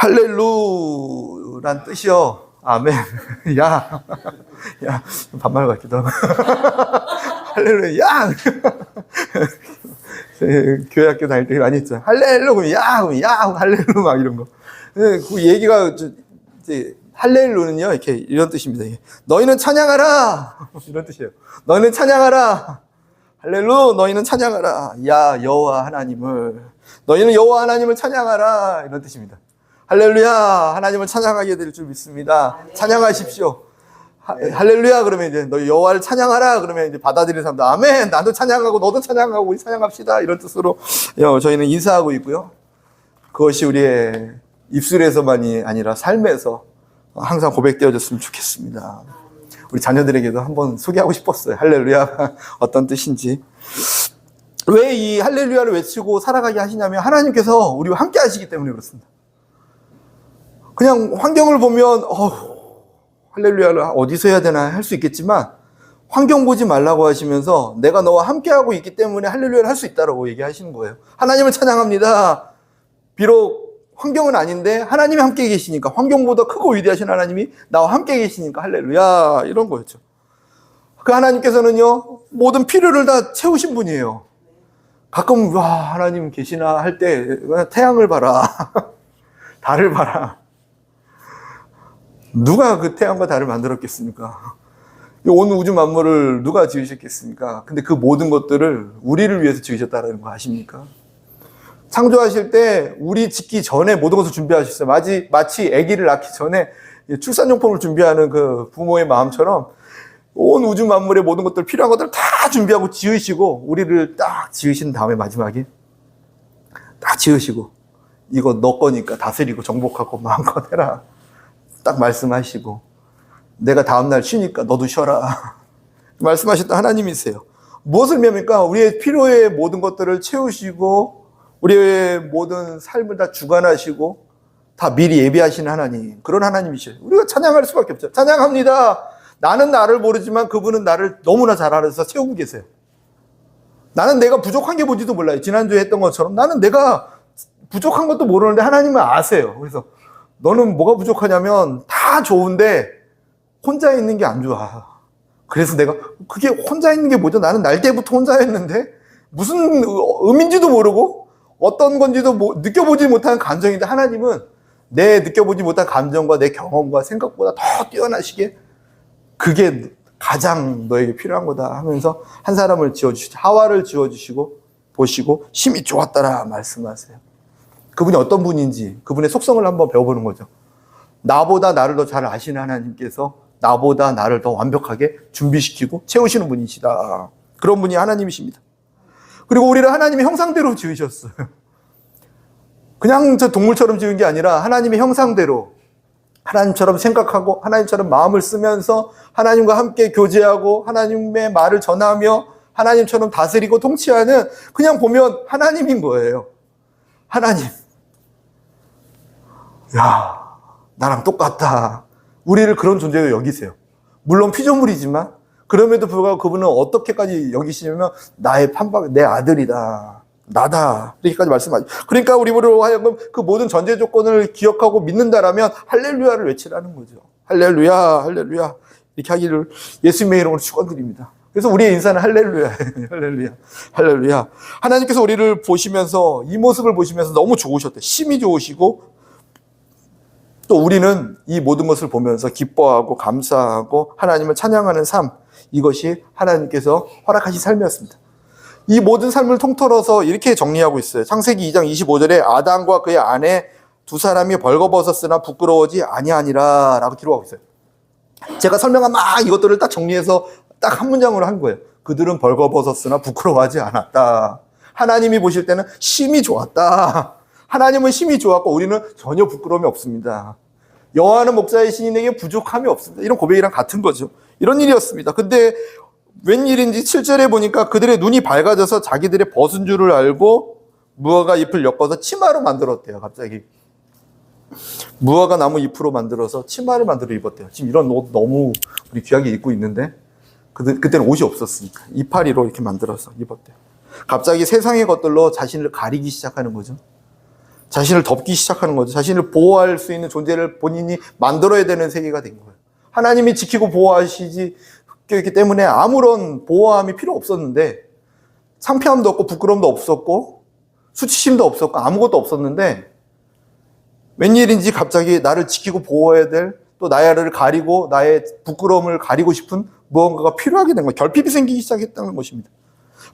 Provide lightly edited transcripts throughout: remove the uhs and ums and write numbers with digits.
할렐루란 뜻이요. 아멘. 야, 야, 반말 같기도 하고. 할렐루야, 야! 교회 학교 다닐 때 많이 했죠. 할렐루, 야, 할렐루, 막 이런 거. 그 얘기가, 이제, 할렐루는요, 이렇게, 이런 뜻입니다. 너희는 찬양하라! 이런 뜻이에요. 너희는 찬양하라! 할렐루, 너희는 찬양하라! 야, 여호와 하나님을. 너희는 여호와 하나님을 찬양하라! 이런 뜻입니다. 할렐루야! 하나님을 찬양하게 될 줄 믿습니다. 찬양하십시오. 할렐루야! 그러면 이제 너희 여호와를 찬양하라! 그러면 이제 받아들이는 사람들, 아멘! 나도 찬양하고 너도 찬양하고 우리 찬양합시다! 이런 뜻으로 저희는 인사하고 있고요. 그것이 우리의 입술에서만이 아니라 삶에서 항상 고백되어졌으면 좋겠습니다. 우리 자녀들에게도 한번 소개하고 싶었어요. 할렐루야! 어떤 뜻인지. 왜 이 할렐루야를 외치고 살아가게 하시냐면 하나님께서 우리와 함께 하시기 때문에 그렇습니다. 그냥 환경을 보면 할렐루야를 어디서 해야 되나 할 수 있겠지만 환경 보지 말라고 하시면서 내가 너와 함께하고 있기 때문에 할렐루야를 할 수 있다고 얘기하시는 거예요. 하나님을 찬양합니다. 비록 환경은 아닌데 하나님이 함께 계시니까, 환경보다 크고 위대하신 하나님이 나와 함께 계시니까 할렐루야, 이런 거였죠. 그 하나님께서는요 모든 필요를 다 채우신 분이에요. 가끔 하나님 계시나 할 때 태양을 봐라 달을 봐라. 누가 그 태양과 달을 만들었겠습니까? 온 우주 만물을 누가 지으셨겠습니까? 근데 그 모든 것들을 우리를 위해서 지으셨다는 거 아십니까? 창조하실 때 우리 짓기 전에 모든 것을 준비하셨어요. 마치 아기를 낳기 전에 출산용품을 준비하는 그 부모의 마음처럼 온 우주 만물의 모든 것들, 필요한 것들을 다 준비하고 지으시고 우리를 딱 지으신 다음에 마지막에 딱 지으시고 이거 너 거니까 다스리고 정복하고 마음껏 해라 딱 말씀하시고 내가 다음날 쉬니까 너도 쉬어라 말씀하셨던 하나님이세요. 무엇을 의미합니까? 우리의 필요의 모든 것들을 채우시고 우리의 모든 삶을 다 주관하시고 다 미리 예비하시는 하나님, 그런 하나님이셔요. 우리가 찬양할 수밖에 없죠. 찬양합니다. 나는 나를 모르지만 그분은 나를 너무나 잘 알아서 채우고 계세요. 나는 내가 부족한 게 뭔지도 몰라요. 지난주에 했던 것처럼 나는 내가 부족한 것도 모르는데 하나님은 아세요. 그래서 너는 뭐가 부족하냐면 다 좋은데 혼자 있는 게 안 좋아. 그래서 내가 그게 혼자 있는 게 뭐죠? 나는 날 때부터 혼자였는데 무슨 의미인지도 모르고 어떤 건지도 느껴보지 못한 감정인데 하나님은 내 느껴보지 못한 감정과 내 경험과 생각보다 더 뛰어나시게 그게 가장 너에게 필요한 거다 하면서 한 사람을 지어주시죠. 하와를 지어주시고 보시고 심히 좋았더라 말씀하세요. 그분이 어떤 분인지 그분의 속성을 한번 배워보는 거죠. 나보다 나를 더 잘 아시는 하나님께서 나보다 나를 더 완벽하게 준비시키고 채우시는 분이시다. 그런 분이 하나님이십니다. 그리고 우리를 하나님의 형상대로 지으셨어요. 그냥 저 동물처럼 지은 게 아니라 하나님의 형상대로 하나님처럼 생각하고 하나님처럼 마음을 쓰면서 하나님과 함께 교제하고 하나님의 말을 전하며 하나님처럼 다스리고 통치하는, 그냥 보면 하나님인 거예요. 하나님. 야, 나랑 똑같다. 우리를 그런 존재로 여기세요. 물론 피조물이지만 그럼에도 불구하고 그분은 어떻게까지 여기시냐면 나의 판박, 내 아들이다. 나다. 이렇게까지 말씀하죠. 그러니까 우리로 하여금 그 모든 전제 조건을 기억하고 믿는다라면 할렐루야를 외치라는 거죠. 할렐루야, 할렐루야. 이렇게 하기를 예수님의 이름으로 축원드립니다. 그래서 우리의 인사는 할렐루야, 할렐루야, 할렐루야. 하나님께서 우리를 보시면서 이 모습을 보시면서 너무 좋으셨대요. 심히 좋으시고 또 우리는 이 모든 것을 보면서 기뻐하고 감사하고 하나님을 찬양하는 삶, 이것이 하나님께서 허락하신 삶이었습니다. 이 모든 삶을 통틀어서 이렇게 정리하고 있어요. 창세기 2장 25절에 아담과 그의 아내 두 사람이 벌거벗었으나 부끄러워하지 아니하니라 라고 기록하고 있어요. 제가 설명한 막 이것들을 딱 정리해서 딱 한 문장으로 한 거예요. 그들은 벌거벗었으나 부끄러워하지 않았다. 하나님이 보실 때는 심히 좋았다. 하나님은 심히 좋았고 우리는 전혀 부끄러움이 없습니다. 여호와는 목자의 신인에게 부족함이 없습니다. 이런 고백이랑 같은 거죠. 이런 일이었습니다. 근데 웬일인지 7절에 보니까 그들의 눈이 밝아져서 자기들의 벗은 줄을 알고 무화과 잎을 엮어서 치마로 만들었대요. 갑자기 무화과 나무 잎으로 만들어서 치마를 만들어 입었대요. 지금 이런 옷 너무 우리 귀하게 입고 있는데 그때는 옷이 없었으니까 이파리로 이렇게 만들어서 입었대요. 갑자기 세상의 것들로 자신을 가리기 시작하는 거죠. 자신을 덮기 시작하는 거죠. 자신을 보호할 수 있는 존재를 본인이 만들어야 되는 세계가 된 거예요. 하나님이 지키고 보호하시기 때문에 아무런 보호함이 필요 없었는데, 창피함도 없고 부끄러움도 없었고 수치심도 없었고 아무것도 없었는데, 웬일인지 갑자기 나를 지키고 보호해야 될, 또 나를 가리고 나의 부끄러움을 가리고 싶은 무언가가 필요하게 된 거예요. 결핍이 생기기 시작했다는 것입니다.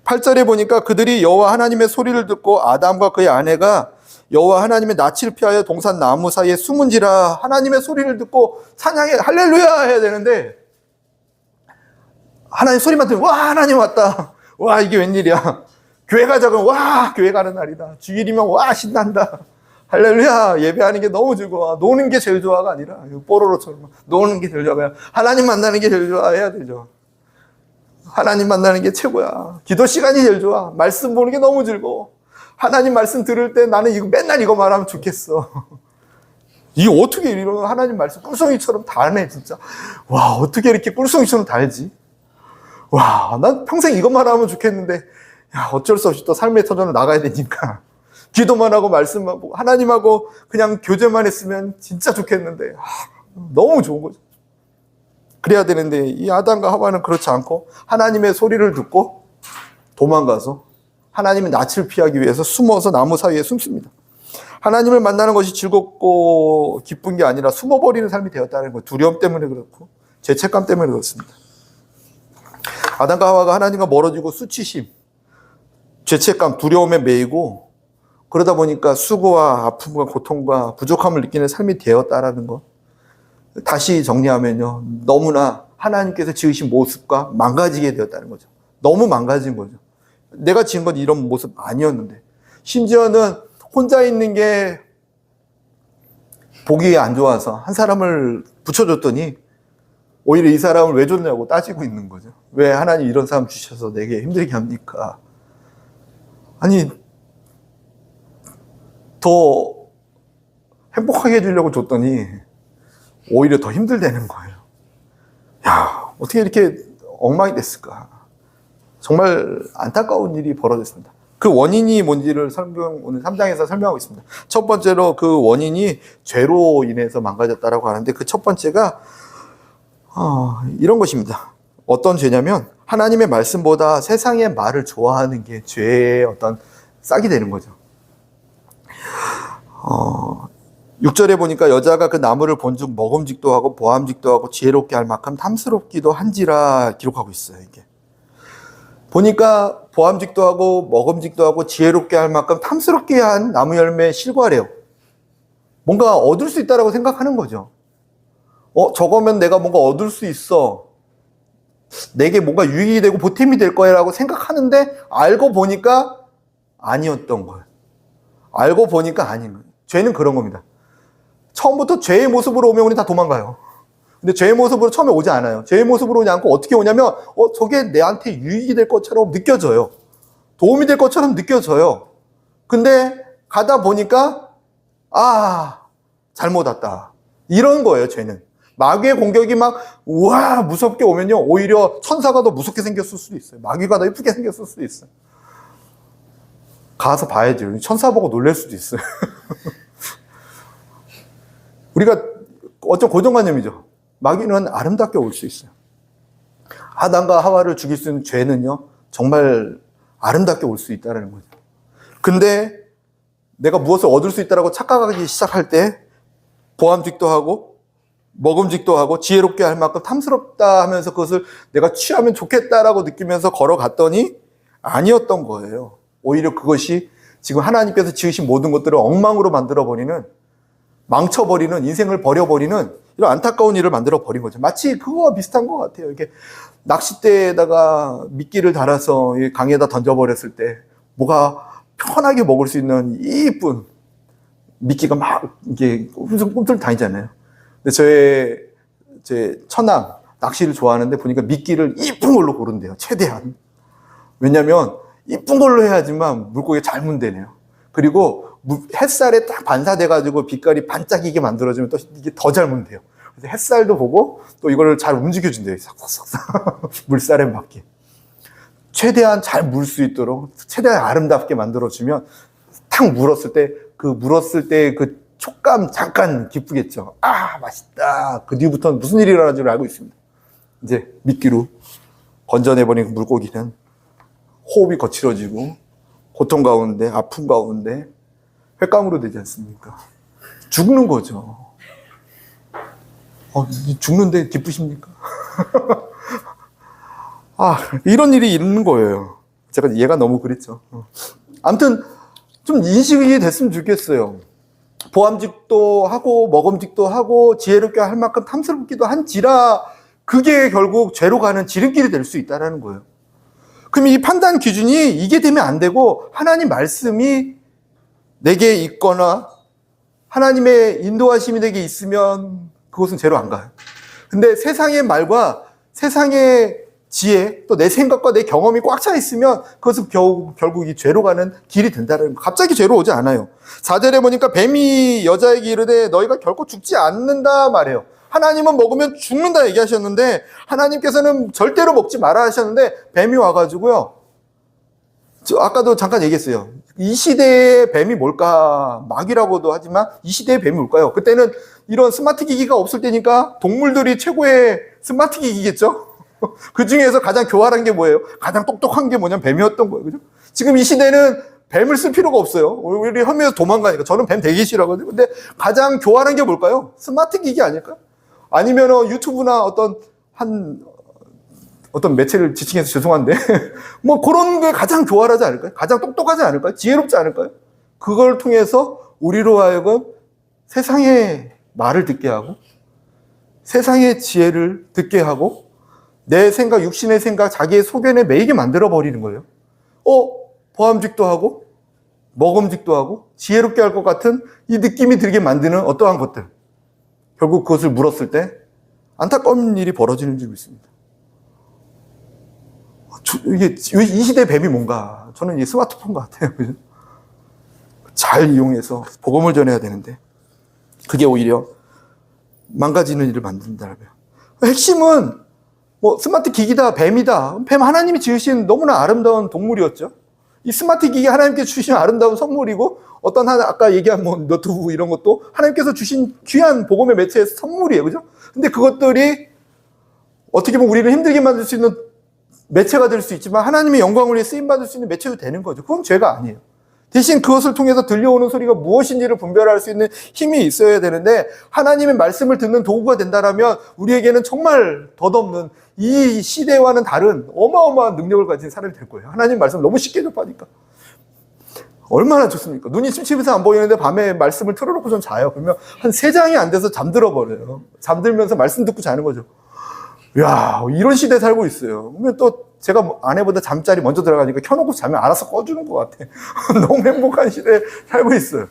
8절에 보니까 그들이 여호와 하나님의 소리를 듣고 아담과 그의 아내가 여호와 하나님의 낯을 피하여 동산 나무 사이에 숨은지라. 하나님의 소리를 듣고 찬양해 할렐루야 해야 되는데, 하나님 소리만 들으면 와 하나님 왔다, 와 이게 웬일이야, 교회 가자 그러면 와 교회 가는 날이다, 주일이면 와 신난다, 할렐루야 예배하는 게 너무 즐거워, 노는 게 제일 좋아가 아니라 뽀로로처럼 노는 게 제일 좋아요. 하나님 만나는 게 제일 좋아 해야 되죠. 하나님 만나는 게 최고야. 기도 시간이 제일 좋아. 말씀 보는 게 너무 즐거워. 하나님 말씀 들을 때 나는 이거 맨날 이거 말하면 좋겠어. 이게 어떻게 이런 하나님 말씀 꿀송이처럼 달네 진짜. 와 어떻게 이렇게 꿀송이처럼 달지? 와 난 평생 이것만 하면 좋겠는데, 야 어쩔 수 없이 또 삶의 터전을 나가야 되니까 기도만 하고 말씀만 보고 하나님하고 그냥 교제만 했으면 진짜 좋겠는데, 너무 좋은 거죠. 그래야 되는데 이 아담과 하와는 그렇지 않고 하나님의 소리를 듣고 도망가서 하나님의 낯을 피하기 위해서 숨어서 나무 사이에 숨습니다. 하나님을 만나는 것이 즐겁고 기쁜 게 아니라 숨어버리는 삶이 되었다는 거예요. 두려움 때문에 그렇고 죄책감 때문에 그렇습니다. 아담과 하와가 하나님과 멀어지고 수치심, 죄책감, 두려움에 매이고 그러다 보니까 수고와 아픔과 고통과 부족함을 느끼는 삶이 되었다라는 것. 다시 정리하면요, 너무나 하나님께서 지으신 모습과 망가지게 되었다는 거죠. 너무 망가진 거죠. 내가 지은 건 이런 모습 아니었는데, 심지어는 혼자 있는 게 보기에 안 좋아서 한 사람을 붙여줬더니 오히려 이 사람을 왜 줬냐고 따지고 있는 거죠. 왜 하나님 이런 사람 주셔서 내게 힘들게 합니까? 아니 더 행복하게 해주려고 줬더니 오히려 더 힘들다는 거예요. 야, 어떻게 이렇게 엉망이 됐을까? 정말 안타까운 일이 벌어졌습니다. 그 원인이 뭔지를 오늘 3장에서 설명하고 있습니다. 첫 번째로 그 원인이 죄로 인해서 망가졌다라고 하는데, 그 첫 번째가 이런 것입니다. 어떤 죄냐면 하나님의 말씀보다 세상의 말을 좋아하는 게 죄의 어떤 싹이 되는 거죠. 6절에 보니까 여자가 그 나무를 본즉 먹음직도 하고 보암직도 하고 지혜롭게 할 만큼 탐스럽기도 한지라 기록하고 있어요. 이게 보니까 보암직도 하고 먹음직도 하고 지혜롭게 할 만큼 탐스럽게 한 나무 열매 실과래요. 뭔가 얻을 수 있다라고 생각하는 거죠. 저거면 내가 뭔가 얻을 수 있어, 내게 뭔가 유익이 되고 보탬이 될 거야 라고 생각하는데, 알고 보니까 아니었던 거예요. 알고 보니까 아닌 거예요. 죄는 그런 겁니다. 처음부터 죄의 모습으로 오면 우리 다 도망가요. 근데 죄의 모습으로 처음에 오지 않아요. 죄의 모습으로 오지 않고 어떻게 오냐면, 저게 내한테 유익이 될 것처럼 느껴져요. 도움이 될 것처럼 느껴져요. 근데 가다 보니까 잘못 왔다, 이런 거예요. 죄는 마귀의 공격이 막 우와 무섭게 오면요, 오히려 천사가 더 무섭게 생겼을 수도 있어요. 마귀가 더 예쁘게 생겼을 수도 있어요. 가서 봐야죠. 천사 보고 놀랄 수도 있어요. 우리가 어떤 고정관념이죠. 마귀는 아름답게 올 수 있어요. 아담과 하와를 죽일 수 있는 죄는요, 정말 아름답게 올 수 있다는 거죠. 근데 내가 무엇을 얻을 수 있다고 착각하기 시작할 때 보암직도 하고 먹음직도 하고 지혜롭게 할 만큼 탐스럽다 하면서 그것을 내가 취하면 좋겠다라고 느끼면서 걸어갔더니 아니었던 거예요. 오히려 그것이 지금 하나님께서 지으신 모든 것들을 엉망으로 만들어버리는, 망쳐버리는, 인생을 버려버리는 이런 안타까운 일을 만들어버린 거죠. 마치 그거와 비슷한 것 같아요. 이렇게 낚싯대에다가 미끼를 달아서 강에다 던져버렸을 때 뭐가 편하게 먹을 수 있는 이쁜 미끼가 막 이게 꿈틀꿈틀 다니잖아요. 근데 제 처남 낚시를 좋아하는데 보니까 미끼를 이쁜 걸로 고른대요. 최대한. 왜냐면 이쁜 걸로 해야지만 물고기가 잘 문대네요. 그리고 햇살에 딱 반사돼가지고 빛깔이 반짝이게 만들어주면 또 이게 더 잘 문대요. 그래서 햇살도 보고 또 이거를 잘 움직여준대요. 싹싹싹 물살에 맞게. 최대한 잘 물 수 있도록 최대한 아름답게 만들어주면 탁 물었을 때 그 물었을 때 그 촉감 잠깐 기쁘겠죠. 아, 맛있다. 그 뒤부터는 무슨 일이 일어난 줄 알고 있습니다. 이제 미끼로 건져내버린 그 물고기는 호흡이 거칠어지고 고통 가운데, 아픔 가운데 횟감으로 되지 않습니까? 죽는 거죠. 죽는데 기쁘십니까? 이런 일이 있는 거예요. 제가 얘가 너무 그랬죠. 아무튼 좀 인식이 됐으면 좋겠어요. 보암직도 하고 먹음직도 하고 지혜롭게 할 만큼 탐스럽기도 한지라 그게 결국 죄로 가는 지름길이 될 수 있다는 거예요. 그럼 이 판단 기준이 이게 되면 안 되고 하나님 말씀이 내게 있거나 하나님의 인도하심이 내게 있으면 그것은 죄로 안 가요. 근데 세상의 말과 세상의 지혜, 또 내 생각과 내 경험이 꽉 차 있으면 그것은 결국 이 죄로 가는 길이 된다는 거. 갑자기 죄로 오지 않아요. 4절에 보니까 뱀이 여자에게 이르되 너희가 결코 죽지 않는다 말해요. 하나님은 먹으면 죽는다 얘기하셨는데 하나님께서는 절대로 먹지 마라 하셨는데 뱀이 와가지고요. 아까도 잠깐 얘기했어요. 이 시대의 뱀이 뭘까? 마귀라고도 하지만 이 시대의 뱀이 뭘까요? 그때는 이런 스마트 기기가 없을 때니까 동물들이 최고의 스마트 기기겠죠? 그 중에서 가장 교활한 게 뭐예요? 가장 똑똑한 게 뭐냐면 뱀이었던 거예요. 그죠? 지금 이 시대는 뱀을 쓸 필요가 없어요. 우리 험에서 도망가니까. 저는 뱀 되게 싫어하거든요. 근데 가장 교활한 게 뭘까요? 스마트 기기 아닐까요? 아니면 유튜브나 어떤 매체를 지칭해서 죄송한데 뭐 그런 게 가장 교활하지 않을까요? 가장 똑똑하지 않을까요? 지혜롭지 않을까요? 그걸 통해서 우리로 하여금 세상의 말을 듣게 하고 세상의 지혜를 듣게 하고 내 생각, 육신의 생각, 자기의 소견에 매이게 만들어버리는 거예요. 보암직도 하고 먹음직도 하고 지혜롭게 할 것 같은 이 느낌이 들게 만드는 어떠한 것들. 결국 그것을 물었을 때 안타까운 일이 벌어지는 줄 믿습니다. 이 시대의 뱀이 뭔가? 저는 이 스마트폰 같아요. 잘 이용해서 복음을 전해야 되는데 그게 오히려 망가지는 일을 만든다고요. 핵심은 스마트 기기다, 뱀이다. 뱀 하나님이 지으신 너무나 아름다운 동물이었죠. 이 스마트 기기 하나님께 주신 아름다운 선물이고 아까 얘기한 노트북 이런 것도 하나님께서 주신 귀한 복음의 매체의 선물이에요. 그죠? 근데 그것들이 어떻게 보면 우리를 힘들게 만들 수 있는 매체가 될 수 있지만 하나님의 영광을 위해 쓰임받을 수 있는 매체도 되는 거죠. 그건 죄가 아니에요. 대신 그것을 통해서 들려오는 소리가 무엇인지를 분별할 수 있는 힘이 있어야 되는데 하나님의 말씀을 듣는 도구가 된다면 우리에게는 정말 덧없는 이 시대와는 다른 어마어마한 능력을 가진 사람이 될 거예요. 하나님 말씀 너무 쉽게 접하니까. 얼마나 좋습니까? 눈이 침침해서 안 보이는데 밤에 말씀을 틀어놓고 좀 자요. 그러면 한 3장이 안 돼서 잠들어 버려요. 잠들면서 말씀 듣고 자는 거죠. 이야, 이런 시대에 살고 있어요. 그러면 또 제가 아내보다 잠자리 먼저 들어가니까 켜놓고 자면 알아서 꺼주는 것 같아. 너무 행복한 시대에 살고 있어요.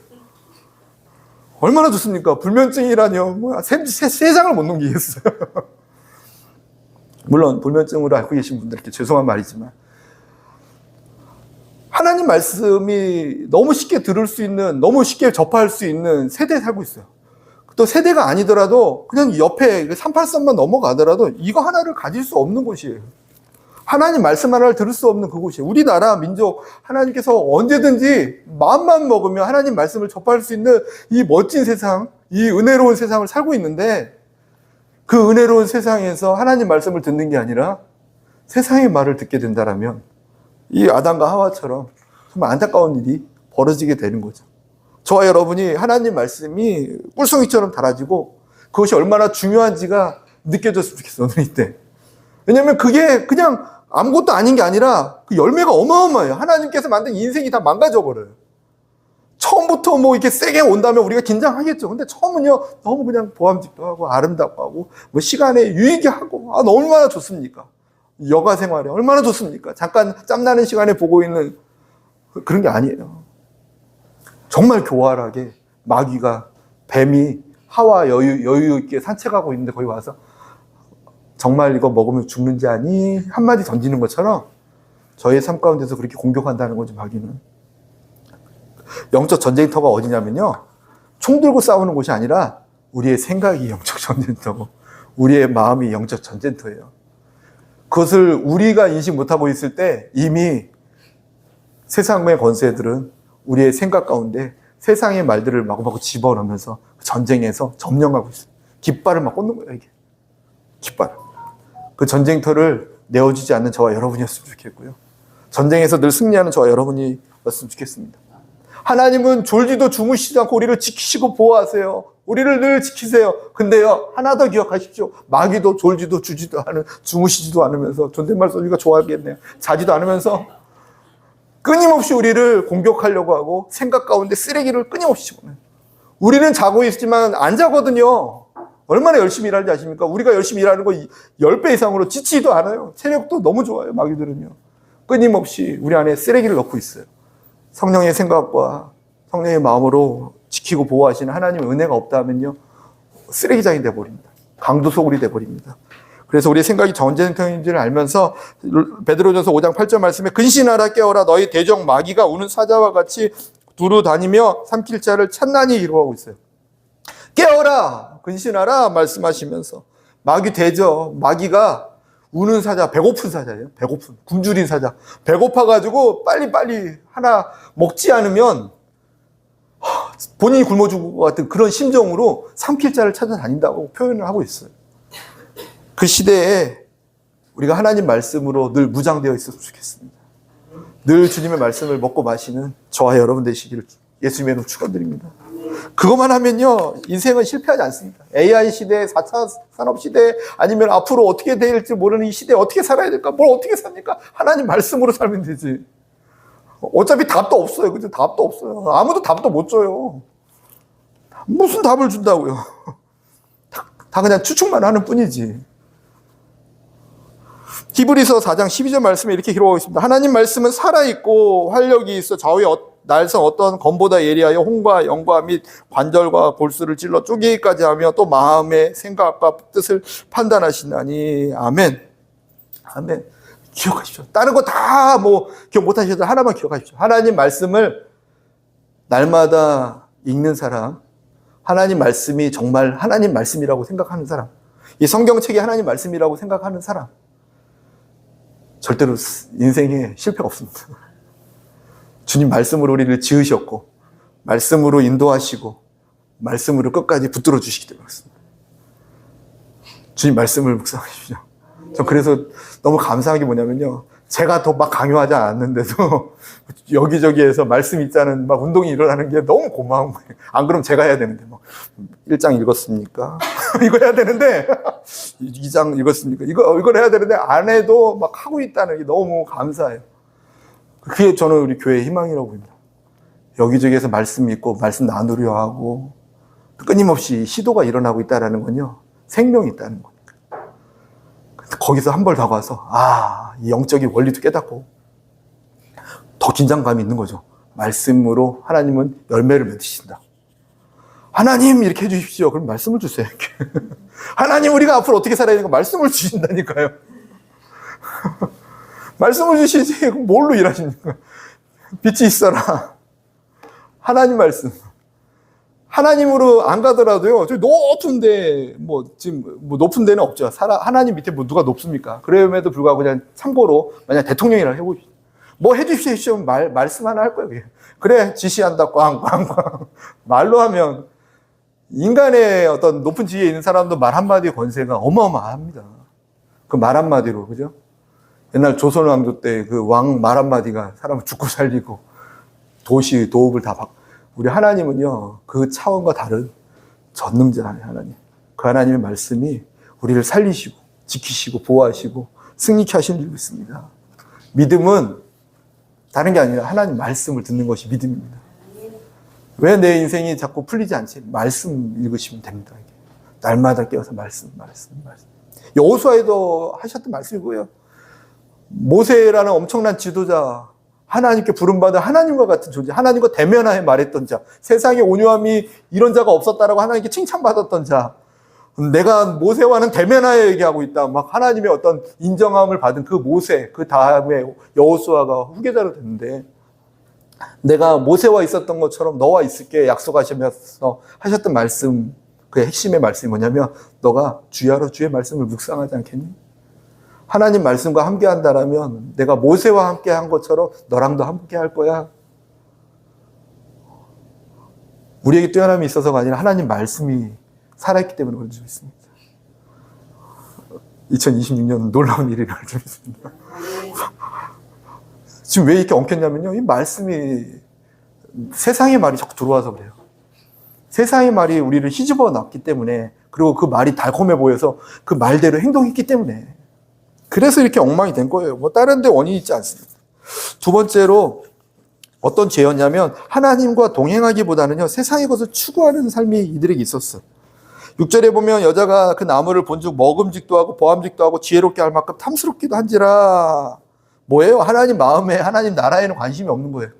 얼마나 좋습니까? 불면증이라뇨. 세 장을 못 넘기겠어요. 물론 불면증으로 앓고 계신 분들께 죄송한 말이지만 하나님 말씀이 너무 쉽게 들을 수 있는, 너무 쉽게 접할 수 있는 세대에 살고 있어요. 또 세대가 아니더라도 그냥 옆에 383만 넘어가더라도 이거 하나를 가질 수 없는 곳이에요. 하나님 말씀 하나를 들을 수 없는 그곳이에요. 우리나라 민족 하나님께서 언제든지 마음만 먹으면 하나님 말씀을 접할 수 있는 이 멋진 세상, 이 은혜로운 세상을 살고 있는데 그 은혜로운 세상에서 하나님 말씀을 듣는 게 아니라 세상의 말을 듣게 된다라면 이 아담과 하와처럼 정말 안타까운 일이 벌어지게 되는 거죠. 저와 여러분이 하나님 말씀이 꿀송이처럼 달아지고 그것이 얼마나 중요한지가 느껴졌으면 좋겠어요. 오늘 이때. 왜냐하면 그게 그냥 아무것도 아닌 게 아니라 그 열매가 어마어마해요. 하나님께서 만든 인생이 다 망가져버려요. 처음부터 이렇게 세게 온다면 우리가 긴장하겠죠. 근데 처음은요, 너무 그냥 보암직도 하고 아름답고 하고 시간에 유익이 하고 얼마나 좋습니까? 여가 생활에 얼마나 좋습니까? 잠깐 짬나는 시간에 보고 있는 그런 게 아니에요. 정말 교활하게 마귀가 뱀이 하와 여유 있게 산책하고 있는데 거기 와서 정말 이거 먹으면 죽는지 아니? 한마디 던지는 것처럼 저의 삶 가운데서 그렇게 공격한다는 거죠, 마귀는. 영적 전쟁터가 어디냐면요. 총 들고 싸우는 곳이 아니라 우리의 생각이 영적 전쟁터고 우리의 마음이 영적 전쟁터예요. 그것을 우리가 인식 못하고 있을 때 이미 세상의 권세들은 우리의 생각 가운데 세상의 말들을 마구마구 집어넣으면서 전쟁에서 점령하고 있어요. 깃발을 막 꽂는 거예요, 이게. 깃발. 그 전쟁터를 내어주지 않는 저와 여러분이었으면 좋겠고요. 전쟁에서 늘 승리하는 저와 여러분이었으면 좋겠습니다. 하나님은 졸지도 주무시지 않고 우리를 지키시고 보호하세요. 우리를 늘 지키세요. 근데요, 하나 더 기억하십시오. 마귀도 졸지도 주무시지도 않으면서, 존댓말 써주기가 좋아하겠네요. 자지도 않으면서 끊임없이 우리를 공격하려고 하고 생각 가운데 쓰레기를 끊임없이 집어넣어요. 우리는 자고 있지만 안 자거든요. 얼마나 열심히 일하는지 아십니까? 우리가 열심히 일하는 거 10배 이상으로 지치지도 않아요. 체력도 너무 좋아요, 마귀들은요. 끊임없이 우리 안에 쓰레기를 넣고 있어요. 성령의 생각과 성령의 마음으로 지키고 보호하시는 하나님의 은혜가 없다면요, 쓰레기장이 돼버립니다. 강도소굴이 돼버립니다. 그래서 우리의 생각이 전쟁터인지를 알면서 베드로전서 5장 8절 말씀에 근신하라 깨어라 너희 대적 마귀가 우는 사자와 같이 두루 다니며 삼킬 자를 찬란히 이루어가고 있어요. 깨어라 근신하라 말씀하시면서 마귀 대적 마귀가 우는 사자, 배고픈 사자예요. 배고픈 굶주린 사자. 배고파가지고 빨리빨리 하나 먹지 않으면 본인이 굶어 죽을 것 같은 그런 심정으로 삼킬 자를 찾아다닌다고 표현을 하고 있어요. 그 시대에 우리가 하나님 말씀으로 늘 무장되어 있었으면 좋겠습니다. 늘 주님의 말씀을 먹고 마시는 저와 여러분 되시기를 예수님의 이름으로 축원드립니다. 그것만 하면요, 인생은 실패하지 않습니다. AI 시대, 4차 산업시대, 아니면 앞으로 어떻게 될지 모르는 이 시대에 어떻게 살아야 될까? 뭘 어떻게 삽니까? 하나님 말씀으로 살면 되지. 어차피 답도 없어요. 그죠? 답도 없어요. 아무도 답도 못 줘요. 무슨 답을 준다고요? 다 그냥 추측만 하는 뿐이지. 히브리서 4장 12절 말씀에 이렇게 기록하고 있습니다. 하나님 말씀은 살아있고 활력이 있어 좌우에 날선 어떤 검보다 예리하여 홍과 영과 및 관절과 골수를 찔러 쪼개기까지 하며 또 마음의 생각과 뜻을 판단하시나니. 아멘. 아멘. 기억하십시오. 다른 거 다 기억 못하셔도 하나만 기억하십시오. 하나님 말씀을 날마다 읽는 사람, 하나님 말씀이 정말 하나님 말씀이라고 생각하는 사람, 이 성경책이 하나님 말씀이라고 생각하는 사람, 절대로 인생에 실패가 없습니다. 주님 말씀으로 우리를 지으셨고 말씀으로 인도하시고 말씀으로 끝까지 붙들어 주시기 때문에 그렇습니다. 주님 말씀을 묵상하십시오. 전 그래서 너무 감사한 게 뭐냐면요, 제가 더 막 강요하지 않았는데도 여기저기에서 말씀 있자는 막 운동이 일어나는 게 너무 고마운 거예요. 안 그러면 제가 해야 되는데 1장 읽었습니까? 이거 해야 되는데 2장 읽었습니까? 이걸 해야 되는데 안 해도 막 하고 있다는 게 너무 감사해요. 그게 저는 우리 교회의 희망이라고 봅니다. 여기저기에서 말씀 읽고 말씀 나누려 하고 끊임없이 시도가 일어나고 있다는 건요, 생명이 있다는 거니까. 거기서 한 발 더 가서 이 영적인 원리도 깨닫고 더 긴장감이 있는 거죠. 말씀으로 하나님은 열매를 맺으신다. 하나님 이렇게 해주십시오. 그럼 말씀을 주세요. 하나님 우리가 앞으로 어떻게 살아야 되는가 말씀을 주신다니까요. 말씀을 주시지 그럼 뭘로 일하십니까? 빛이 있어라. 하나님 말씀. 하나님으로 안 가더라도요, 저 높은데, 지금 높은 데는 없죠. 하나님 밑에 누가 높습니까? 그럼에도 불구하고 그냥 참고로, 만약 대통령이라고 해보십시오. 해주십시오. 말씀 하나 할 거예요. 그래, 지시한다. 꽝꽝꽝. 말로 하면, 인간의 어떤 높은 지위에 있는 사람도 말 한마디의 권세가 어마어마합니다. 그 말 한마디로, 그죠? 옛날 조선왕조 때 그 왕 말 한마디가 사람을 죽고 살리고, 도시, 도읍을 다 우리 하나님은요, 그 차원과 다른 전능자의 하나님. 그 하나님의 말씀이 우리를 살리시고, 지키시고, 보호하시고, 승리케 하시는 줄 믿습니다. 믿음은 다른 게 아니라 하나님 말씀을 듣는 것이 믿음입니다. 왜 내 인생이 자꾸 풀리지 않지? 말씀 읽으시면 됩니다. 이게. 날마다 깨어서 말씀. 여호수아에도 하셨던 말씀이고요. 모세라는 엄청난 지도자, 하나님께 부름받은 하나님과 같은 존재, 하나님과 대면하여 말했던 자, 세상에 온유함이 이런 자가 없었다라고 하나님께 칭찬받았던 자, 내가 모세와는 대면하여 얘기하고 있다. 막 하나님의 어떤 인정함을 받은 그 모세, 그 다음에 여호수아가 후계자로 됐는데, 내가 모세와 있었던 것처럼 너와 있을게 약속하시면서 하셨던 말씀, 그 핵심의 말씀이 뭐냐면, 너가 주야로 주의 말씀을 묵상하지 않겠니? 하나님 말씀과 함께 한다라면 내가 모세와 함께 한 것처럼 너랑도 함께 할 거야. 우리에게 뛰어남이 있어서가 아니라 하나님 말씀이 살아있기 때문에 그런 줄 믿습니다. 2026년 놀라운 일이 일어날 줄 믿습니다. 지금 왜 이렇게 엉켰냐면요. 이 말씀이 세상의 말이 자꾸 들어와서 그래요. 세상의 말이 우리를 휘집어 놨기 때문에, 그리고 그 말이 달콤해 보여서 그 말대로 행동했기 때문에, 그래서 이렇게 엉망이 된 거예요. 뭐 다른 데 원인이 있지 않습니다. 두 번째로 어떤 죄였냐면 하나님과 동행하기보다는요 세상의 것을 추구하는 삶이 이들에게 있었어요. 6절에 보면 여자가 그 나무를 본즉 먹음직도 하고 보암직도 하고 지혜롭게 할 만큼 탐스럽기도 한지라. 뭐예요? 하나님 마음에, 하나님 나라에는 관심이 없는 거예요.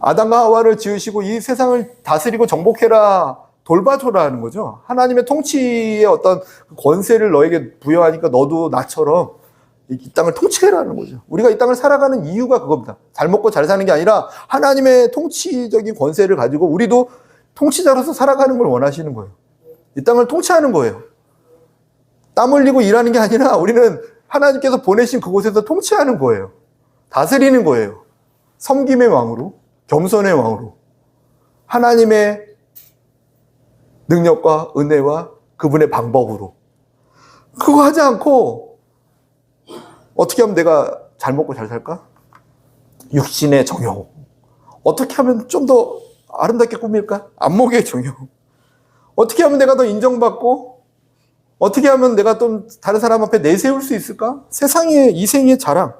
아담과 하와를 지으시고 이 세상을 다스리고 정복해라, 돌봐줘라 하는 거죠. 하나님의 통치의 어떤 권세를 너에게 부여하니까 너도 나처럼 이 땅을 통치해라는 거죠. 우리가 이 땅을 살아가는 이유가 그겁니다. 잘 먹고 잘 사는 게 아니라 하나님의 통치적인 권세를 가지고 우리도 통치자로서 살아가는 걸 원하시는 거예요. 이 땅을 통치하는 거예요. 땀 흘리고 일하는 게 아니라 우리는 하나님께서 보내신 그곳에서 통치하는 거예요. 다스리는 거예요. 섬김의 왕으로, 겸손의 왕으로, 하나님의 능력과 은혜와 그분의 방법으로. 그거 하지 않고 어떻게 하면 내가 잘 먹고 잘 살까? 육신의 정욕. 어떻게 하면 좀 더 아름답게 꾸밀까? 안목의 정욕. 어떻게 하면 내가 더 인정받고, 어떻게 하면 내가 좀 다른 사람 앞에 내세울 수 있을까? 세상의 이생의 자랑.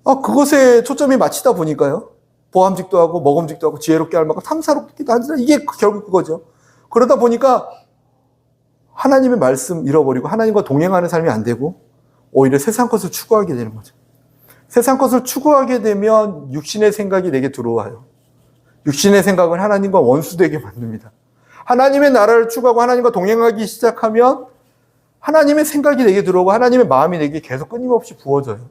그것에 초점이 맞추다 보니까요. 보암직도 하고 먹음직도 하고 지혜롭게 할 만큼 탐사롭기도 하지만 이게 결국 그거죠. 그러다 보니까 하나님의 말씀 잃어버리고 하나님과 동행하는 삶이 안 되고 오히려 세상 것을 추구하게 되는 거죠. 세상 것을 추구하게 되면 육신의 생각이 내게 들어와요. 육신의 생각은 하나님과 원수되게 만듭니다. 하나님의 나라를 추구하고 하나님과 동행하기 시작하면 하나님의 생각이 내게 들어오고 하나님의 마음이 내게 계속 끊임없이 부어져요.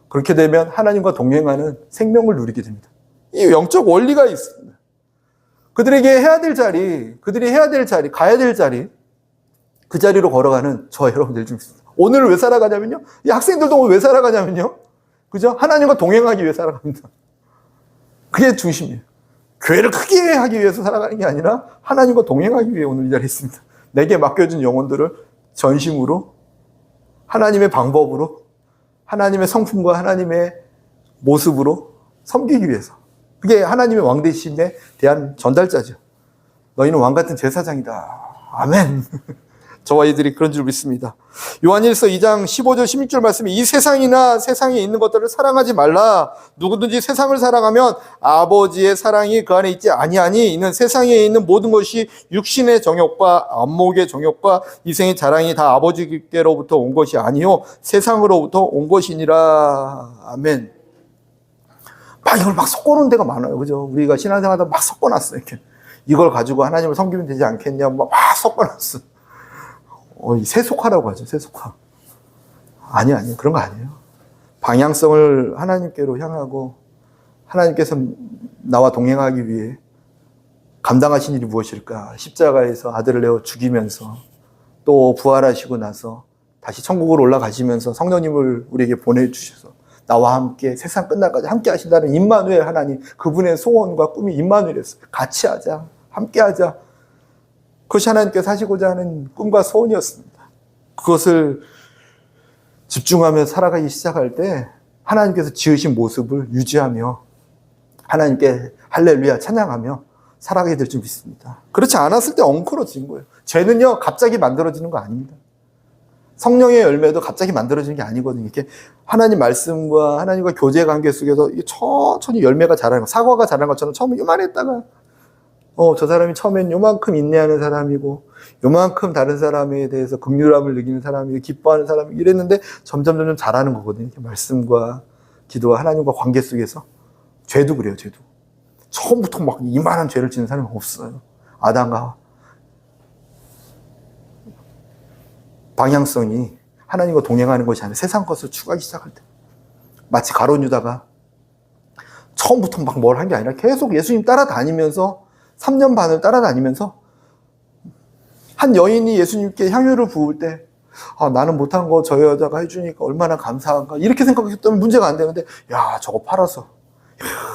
그렇게 되면 하나님과 동행하는 생명을 누리게 됩니다. 이 영적 원리가 있습니다. 그들에게 해야 될 자리, 그들이 해야 될 자리, 가야 될 자리, 그 자리로 걸어가는 저 여러분들 좀 있습니다. 오늘을 왜 살아가냐면요. 이 학생들도 오늘 왜 살아가냐면요. 그죠? 하나님과 동행하기 위해 살아갑니다. 그게 중심이에요. 교회를 크게 하기 위해서 살아가는 게 아니라 하나님과 동행하기 위해 오늘 이 자리에 있습니다. 내게 맡겨진 영혼들을 전심으로, 하나님의 방법으로, 하나님의 성품과 하나님의 모습으로 섬기기 위해서. 그게 하나님의 왕되심에 대한 전달자죠. 너희는 왕같은 제사장이다. 아멘. 저와 이들이 그런 줄 믿습니다. 요한일서 2장 15절 16절 말씀에 이 세상이나 세상에 있는 것들을 사랑하지 말라. 누구든지 세상을 사랑하면 아버지의 사랑이 그 안에 있지 아니하니 이는 세상에 있는 모든 것이 육신의 정욕과 안목의 정욕과 이생의 자랑이 다 아버지께로부터 온 것이 아니요 세상으로부터 온 것이니라. 아멘. 이걸 막 섞어놓은 데가 많아요. 그죠? 우리가 신앙생활하다 막 섞어놨어. 이렇게. 이걸 가지고 하나님을 섬기면 되지 않겠냐. 막 섞어놨어. 세속화라고 하죠. 세속화. 아니. 그런 거 아니에요. 방향성을 하나님께로 향하고 하나님께서 나와 동행하기 위해 감당하신 일이 무엇일까? 십자가에서 아들을 내어 죽이면서 또 부활하시고 나서 다시 천국으로 올라가시면서 성령님을 우리에게 보내주셔서 나와 함께 세상 끝날까지 함께 하신다는 임마누엘 하나님, 그분의 소원과 꿈이 임마누엘이었어요. 같이 하자. 함께 하자. 그것이 하나님께서 하시고자 하는 꿈과 소원이었습니다. 그것을 집중하며 살아가기 시작할 때 하나님께서 지으신 모습을 유지하며 하나님께 할렐루야 찬양하며 살아가게 될 줄 믿습니다. 그렇지 않았을 때 엉클어진 거예요. 죄는요 갑자기 만들어지는 거 아닙니다. 성령의 열매도 갑자기 만들어지는 게 아니거든요. 이렇게 하나님 말씀과 하나님과 교제 관계 속에서 천천히 열매가 자라는 거, 사과가 자라는 것처럼 처음에 요만했다가 저 사람이 처음엔 요만큼 인내하는 사람이고 요만큼 다른 사람에 대해서 긍휼함을 느끼는 사람이고 기뻐하는 사람이 이랬는데 점점 자라는 거거든요. 이렇게 말씀과 기도와 하나님과 관계 속에서. 죄도 그래요. 죄도 처음부터 막 이만한 죄를 짓는 사람이 없어요. 아담과 방향성이 하나님과 동행하는 것이 아니라 세상 것을 추구하기 시작할 때 마치 가룟 유다가 처음부터 막 뭘 한 게 아니라 계속 예수님 따라다니면서 3년 반을 따라다니면서 한 여인이 예수님께 향유를 부을 때 나는 못한 거 저 여자가 해주니까 얼마나 감사한가 이렇게 생각했다면 문제가 안 되는데 야 저거 팔아서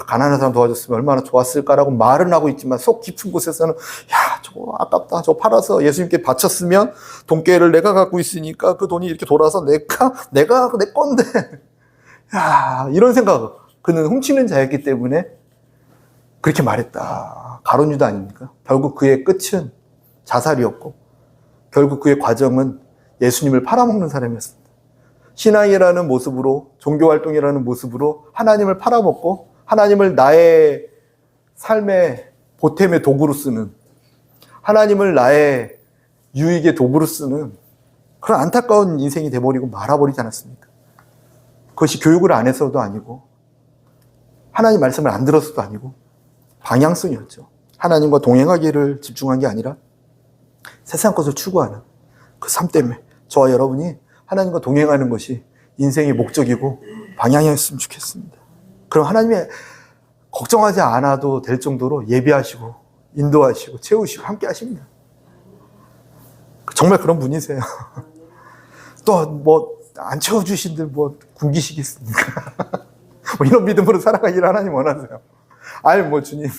가난한 사람 도와줬으면 얼마나 좋았을까라고 말은 하고 있지만 속 깊은 곳에서는 야, 저거 아깝다. 저거 팔아서 예수님께 바쳤으면 돈깨를 내가 갖고 있으니까 그 돈이 이렇게 돌아서 내가 내 건데. 야, 이런 생각. 그는 훔치는 자였기 때문에 그렇게 말했다. 가룟 유다 아닙니까? 결국 그의 끝은 자살이었고 결국 그의 과정은 예수님을 팔아먹는 사람이었습니다. 신앙이라는 모습으로, 종교활동이라는 모습으로 하나님을 팔아먹고 하나님을 나의 삶의 보탬의 도구로 쓰는, 하나님을 나의 유익의 도구로 쓰는 그런 안타까운 인생이 돼버리고 말아버리지 않았습니까? 그것이 교육을 안 해서도 아니고 하나님 말씀을 안 들어서도 아니고 방향성이었죠. 하나님과 동행하기를 집중한 게 아니라 세상 것을 추구하는 그 삶 때문에 저와 여러분이 하나님과 동행하는 것이 인생의 목적이고 방향이었으면 좋겠습니다. 그럼 하나님이 걱정하지 않아도 될 정도로 예비하시고 인도하시고 채우시고 함께 하십니다. 정말 그런 분이세요. 또 뭐 안 채워주신들 뭐 굶기시겠습니까? 뭐 이런 믿음으로 살아가기를 하나님 원하세요. 아유 뭐 주님.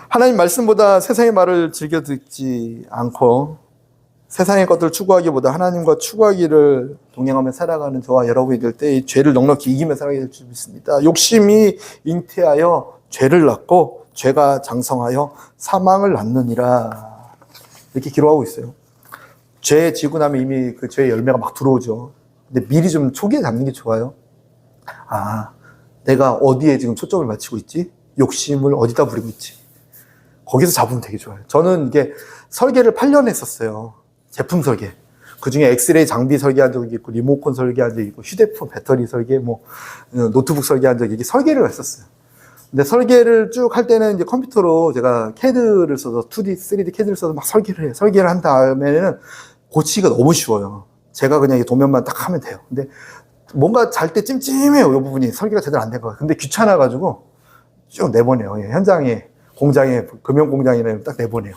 하나님 말씀보다 세상의 말을 즐겨 듣지 않고 세상의 것들을 추구하기보다 하나님과 추구하기를 동행하며 살아가는 저와 여러분이 될 때 이 죄를 넉넉히 이기며 살아가게 될 줄 믿습니다. 욕심이 잉태하여 죄를 낳고 죄가 장성하여 사망을 낳느니라. 이렇게 기록하고 있어요. 죄 지고 나면 이미 그 죄의 열매가 막 들어오죠. 근데 미리 좀 초기에 잡는 게 좋아요. 아, 내가 어디에 지금 초점을 맞추고 있지? 욕심을 어디다 부리고 있지? 거기서 잡으면 되게 좋아요. 저는 이게 설계를 8년 했었어요. 제품 설계. 그 중에 엑스레이 장비 설계한 적이 있고, 리모컨 설계한 적이 있고, 휴대폰 배터리 설계, 노트북 설계한 적이, 이게 설계를 했었어요. 근데 설계를 쭉 할 때는 이제 컴퓨터로 제가 CAD를 써서 2D, 3D CAD를 써서 막 설계를 해요. 설계를 한 다음에는 고치기가 너무 쉬워요. 제가 그냥 이 도면만 딱 하면 돼요. 근데 뭔가 잘 때 찜찜해요. 이 부분이 설계가 제대로 안 된 거예요. 근데 귀찮아가지고 쭉 내보내요. 현장에, 공장에, 금형 공장이나 딱 내보내요.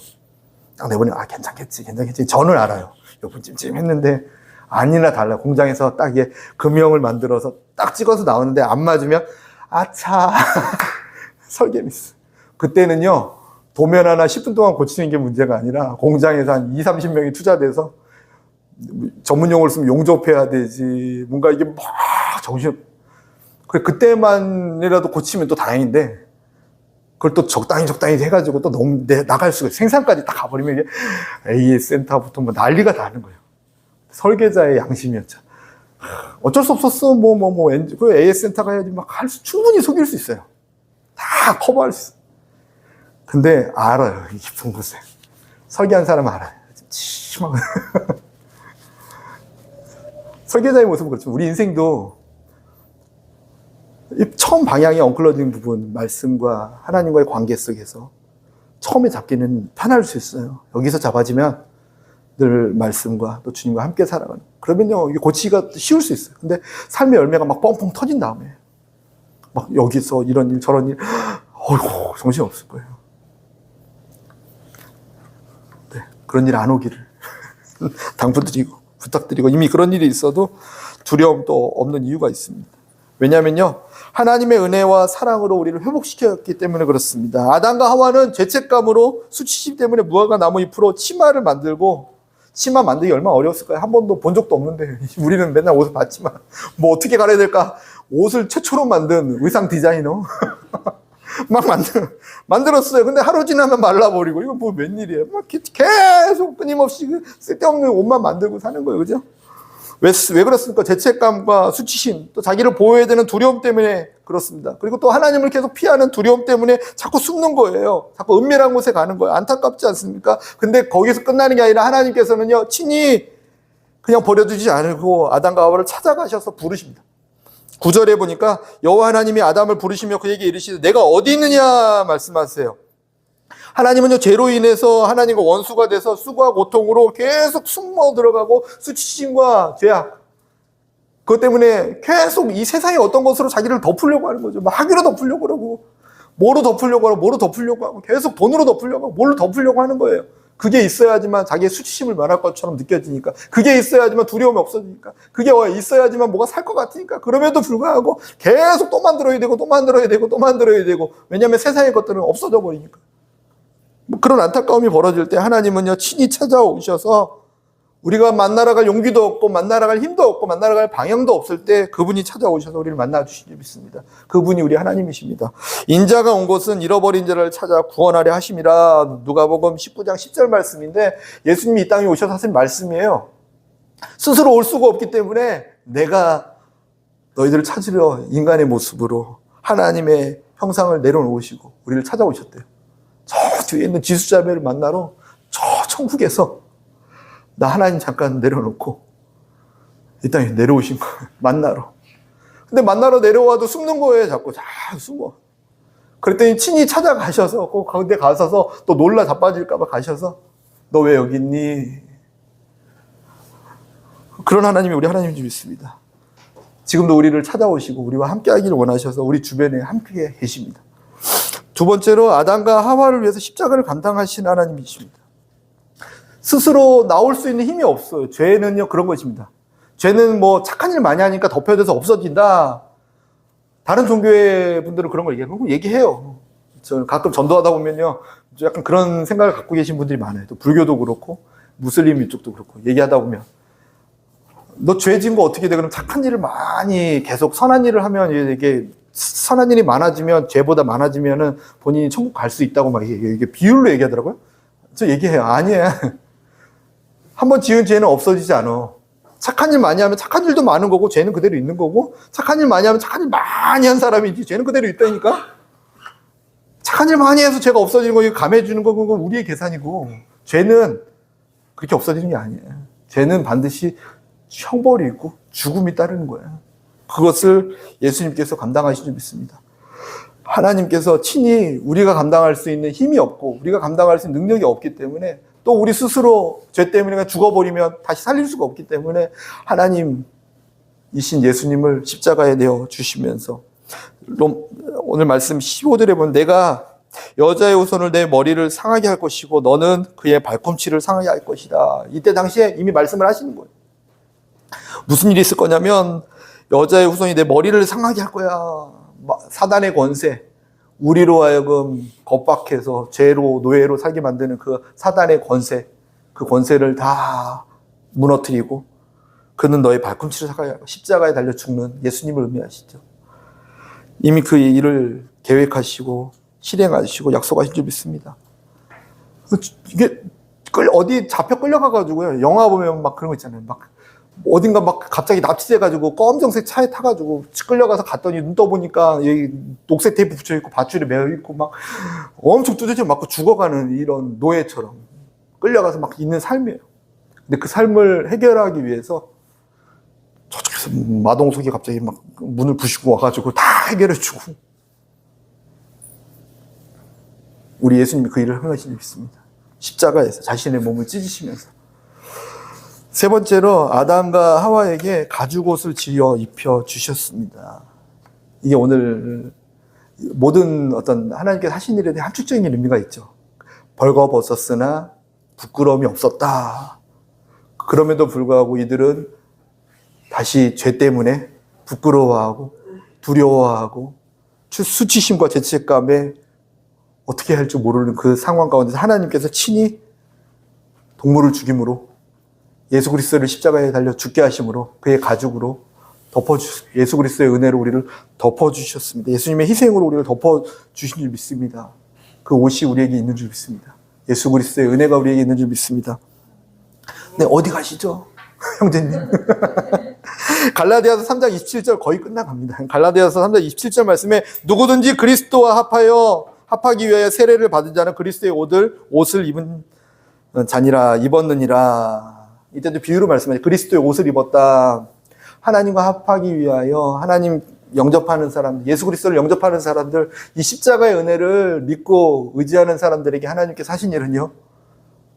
딱 내보내요. 아, 괜찮겠지. 저는 알아요. 이 부분 찜찜했는데 아니나 달라. 공장에서 딱 이게 금형을 만들어서 딱 찍어서 나오는데 안 맞으면 아차. 설계 미스. 그때는요, 도면 하나 10분 동안 고치는 게 문제가 아니라 공장에서 한 20, 30명이 투자돼서 전문 용어를 쓰면 용접해야 되지. 뭔가 이게 막 정신, 그래, 그때만이라도 고치면 또 다행인데, 그걸 또 적당히 해가지고 또 너무 나갈 수가, 생산까지 딱 가버리면 이게 AS 센터부터 뭐 난리가 나는 거예요. 설계자의 양심이었죠. 어쩔 수 없었어. 그 AS 센터가 해야지 막 충분히 속일 수 있어요. 다 커버할 수 있어요. 근데 알아요. 이 깊은 곳에. 설계한 사람은 알아요. 심하고. 설계자의 모습은 그렇죠. 우리 인생도 처음 방향이 엉클어진 부분, 말씀과 하나님과의 관계 속에서 처음에 잡기는 편할 수 있어요. 여기서 잡아지면 늘 말씀과 또 주님과 함께 살아가는. 그러면요, 이게 고치기가 쉬울 수 있어요. 근데 삶의 열매가 막 뻥뻥 터진 다음에 막 여기서 이런 일 저런 일, 어이구, 정신 없을 거예요. 네, 그런 일 안 오기를 당부드리고 부탁드리고, 이미 그런 일이 있어도 두려움도 없는 이유가 있습니다. 왜냐하면요, 하나님의 은혜와 사랑으로 우리를 회복시켰기 때문에 그렇습니다. 아담과 하와는 죄책감으로 수치심 때문에 무화과 나무 잎으로 치마를 만들고, 치마 만들기 얼마나 어려웠을까요? 한 번도 본 적도 없는데 우리는 맨날 옷을 봤지만 뭐 어떻게 갈아야 될까? 옷을 최초로 만든 의상 디자이너 막 만들었어요. 근데 하루 지나면 말라버리고, 이거 뭐 웬일이에요? 막 계속 끊임없이 쓸데없는 옷만 만들고 사는 거예요. 그죠? 왜 그렇습니까? 죄책감과 수치심, 또 자기를 보호해야 되는 두려움 때문에 그렇습니다. 그리고 또 하나님을 계속 피하는 두려움 때문에 자꾸 숨는 거예요. 자꾸 은밀한 곳에 가는 거예요. 안타깝지 않습니까? 근데 거기서 끝나는 게 아니라 하나님께서는요, 친히 그냥 버려두지 않고 아담과 하와를 찾아가셔서 부르십니다. 9절에 보니까 여호와 하나님이 아담을 부르시며 그에게 이르시되 내가 어디 있느냐 말씀하세요. 하나님은요, 죄로 인해서 하나님과 원수가 돼서 수고와 고통으로 계속 숨어 들어가고 수치심과 죄악, 그것 때문에 계속 이 세상의 어떤 것으로 자기를 덮으려고 하는 거죠. 마귀로 덮으려고 그러고, 뭐로 덮으려고 하고, 계속 돈으로 덮으려고 하고, 뭘로 덮으려고 하는 거예요. 그게 있어야지만 자기의 수치심을 면할 것처럼 느껴지니까, 그게 있어야지만 두려움이 없어지니까, 그게 있어야지만 뭐가 살 것 같으니까, 그럼에도 불구하고 계속 또 만들어야 되고 또 만들어야 되고 또 만들어야 되고, 왜냐하면 세상의 것들은 없어져 버리니까. 뭐 그런 안타까움이 벌어질 때 하나님은요, 친히 찾아오셔서 우리가 만나러 갈 용기도 없고 만나러 갈 힘도 없고 만나러 갈 방향도 없을 때 그분이 찾아오셔서 우리를 만나 주시기 믿습니다. 그분이 우리 하나님이십니다. 인자가 온 곳은 잃어버린 자를 찾아 구원하려 하심이라. 누가복음 19장 10절 말씀인데, 예수님이 이 땅에 오셔서 하신 말씀이에요. 스스로 올 수가 없기 때문에 내가 너희들을 찾으려 인간의 모습으로 하나님의 형상을 내려놓으시고 우리를 찾아오셨대요. 저 뒤에 있는 지수자매를 만나러 저 천국에서 나 하나님 잠깐 내려놓고 이 땅에 내려오신 거예요. 만나러. 근데 만나러 내려와도 숨는 거예요. 자꾸 잘 숨어. 그랬더니 친히 찾아가셔서 그 가운데 가셔서 또 놀라 자빠질까 봐 가셔서 너 왜 여기 있니? 그런 하나님이 우리 하나님인 줄 믿습니다. 지금도 우리를 찾아오시고 우리와 함께 하기를 원하셔서 우리 주변에 함께 계십니다. 두 번째로 아담과 하와를 위해서 십자가를 감당하신 하나님이십니다. 스스로 나올 수 있는 힘이 없어요. 죄는요, 그런 것입니다. 죄는 뭐 착한 일 많이 하니까 덮여져서 없어진다. 다른 종교의 분들은 그런 걸 얘기해요. 저 가끔 전도하다 보면요, 약간 그런 생각을 갖고 계신 분들이 많아요. 또 불교도 그렇고 무슬림 이쪽도 그렇고 얘기하다 보면 너 죄 지은 거 어떻게 돼? 그럼 착한 일을 많이 계속 선한 일을 하면 이게 선한 일이 많아지면 죄보다 많아지면은 본인이 천국 갈 수 있다고 막 이게 비율로 얘기하더라고요. 저 얘기해요. 아니야. 한번 지은 죄는 없어지지 않아. 착한 일 많이 하면 착한 일도 많은 거고 죄는 그대로 있는 거고, 착한 일 많이 하면 착한 일 많이 한 사람이지 죄는 그대로 있다니까. 착한 일 많이 해서 죄가 없어지는 거, 이거 감해주는 거, 그건 우리의 계산이고, 죄는 그렇게 없어지는 게 아니에요. 죄는 반드시 형벌이 있고 죽음이 따르는 거예요. 그것을 예수님께서 감당하신 줄 믿습니다. 하나님께서 친히 우리가 감당할 수 있는 힘이 없고 우리가 감당할 수 있는 능력이 없기 때문에, 또 우리 스스로 죄 때문에 죽어버리면 다시 살릴 수가 없기 때문에 하나님이신 예수님을 십자가에 내어 주시면서, 오늘 말씀 15절에 보면 내가 여자의 후손을 내 머리를 상하게 할 것이고 너는 그의 발꿈치를 상하게 할 것이다. 이때 당시에 이미 말씀을 하시는 거예요. 무슨 일이 있을 거냐면 여자의 후손이 내 머리를 상하게 할 거야. 사단의 권세, 우리로 하여금 겁박해서 죄로 노예로 살게 만드는 그 사단의 권세, 그 권세를 다 무너뜨리고 그는 너의 발꿈치를 상하게 하고 십자가에 달려 죽는 예수님을 의미하시죠. 이미 그 일을 계획하시고 실행하시고 약속하신 줄 믿습니다. 이게 어디 잡혀 끌려가가지고요, 영화 보면 막 그런 거 있잖아요. 막 어딘가 막 갑자기 납치돼가지고 검정색 차에 타가지고 끌려가서 갔더니 눈 떠보니까 여기 녹색 테이프 붙여있고 밧줄에 매여있고 막 엄청 두들겨 맞고 죽어가는 이런 노예처럼 끌려가서 막 있는 삶이에요. 근데 그 삶을 해결하기 위해서 저쪽에서 마동석이 갑자기 막 문을 부시고 와가지고 다 해결해주고, 우리 예수님이 그 일을 행하신 줄 믿습니다. 십자가에서 자신의 몸을 찢으시면서. 세 번째로 아담과 하와에게 가죽옷을 지어 입혀 주셨습니다. 이게 오늘 모든 어떤 하나님께서 하신 일에 대한 함축적인 의미가 있죠. 벌거벗었으나 부끄러움이 없었다. 그럼에도 불구하고 이들은 다시 죄 때문에 부끄러워하고 두려워하고 수치심과 죄책감에 어떻게 할 줄 모르는 그 상황 가운데서 하나님께서 친히 동물을 죽임으로 예수 그리스도를 십자가에 달려 죽게 하심으로 그의 가죽으로 예수 그리스도의 은혜로 우리를 덮어주셨습니다. 예수님의 희생으로 우리를 덮어주신 줄 믿습니다. 그 옷이 우리에게 있는 줄 믿습니다. 예수 그리스도의 은혜가 우리에게 있는 줄 믿습니다. 네, 어디 가시죠? 형제님. 갈라디아서 3장 27절 거의 끝나갑니다. 갈라디아서 3장 27절 말씀에 누구든지 그리스도와 합하기 위하여 세례를 받은 자는 그리스도의 옷을 입은 자니라, 입었느니라. 이때도 비유로 말씀하죠. 그리스도의 옷을 입었다. 하나님과 합하기 위하여 하나님 영접하는 사람들, 예수 그리스도를 영접하는 사람들, 이 십자가의 은혜를 믿고 의지하는 사람들에게 하나님께서 하신 일은요,